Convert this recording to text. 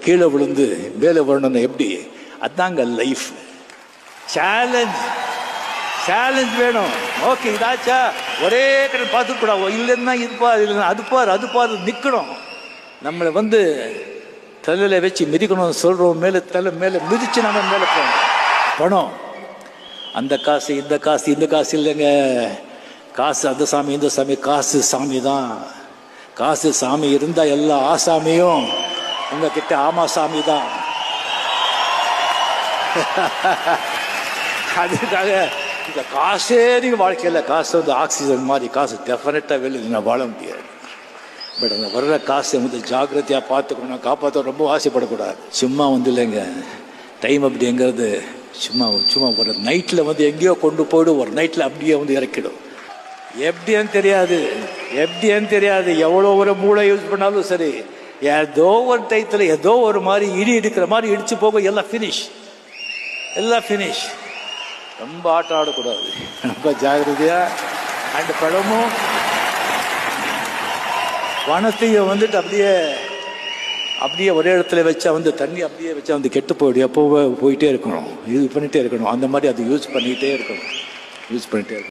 கீழே விழுந்து மேலே வரணும்னு எப்படி? அதாங்க லைஃப். சேலஞ்ச் சேலஞ்ச் வேணும். ஓகே, இதாச்சா ஒரே கடை பார்த்துக்கூடாது. இல்லைன்னா இது பாரு, இல்லைன்னா அது பாரு, அது பாரு நிற்கணும். நம்மளை தலையில் வச்சு மிதிக்கணும் சொல்கிறோம். தலை மேலே மிதித்து நம்ம மேலே போகணும். பணம், அந்த காசு இந்த காசு இந்த காசு இல்லைங்க. காசு அந்த சாமி இந்த சாமி, காசு சாமி தான். காசு சாமி இருந்தால் எல்லா ஆசாமியும் உங்ககிட்ட ஆமா சாமி தான். அதுக்காக இந்த காசே நீங்கள் வாழ்க்கையில் காசு ஆக்சிஜன் மாதிரி. காசு டெஃபினட்டாக வெளியில் வாழ முடியாது. பட் அந்த வர்ற காசை ஜாக்கிரதையாக பார்த்துக்கணும், காப்பாற்ற ரொம்ப ஆசைப்படக்கூடாது. சும்மா இல்லைங்க டைம் அப்படிங்கிறது. சும்மா ஒரு நைட்டில் எங்கேயோ கொண்டு போய்டு, ஒரு நைட்டில் அப்படியே இறக்கிடும். எப்படின்னு தெரியாது. எவ்வளோ ஒரு மூளை யூஸ் பண்ணாலும் சரி, ஏதோ ஒரு டயத்தில் ஏதோ ஒரு மாதிரி இடி இடிக்கிற மாதிரி இடிச்சு போக எல்லாம் ஃபினிஷ். ரொம்ப ஆட்டம் ஆடக்கூடாது, ரொம்ப ஜாகிரதையாக. அந்த படமும் வனத்தையும் அப்படியே ஒரே இடத்துல வச்சா தண்ணி அப்படியே வச்சா கெட்டு போயிடும். எப்போ போயிட்டே இருக்கணும், இது பண்ணிகிட்டே இருக்கணும். அந்த மாதிரி அது யூஸ் பண்ணிகிட்டே இருக்கணும்.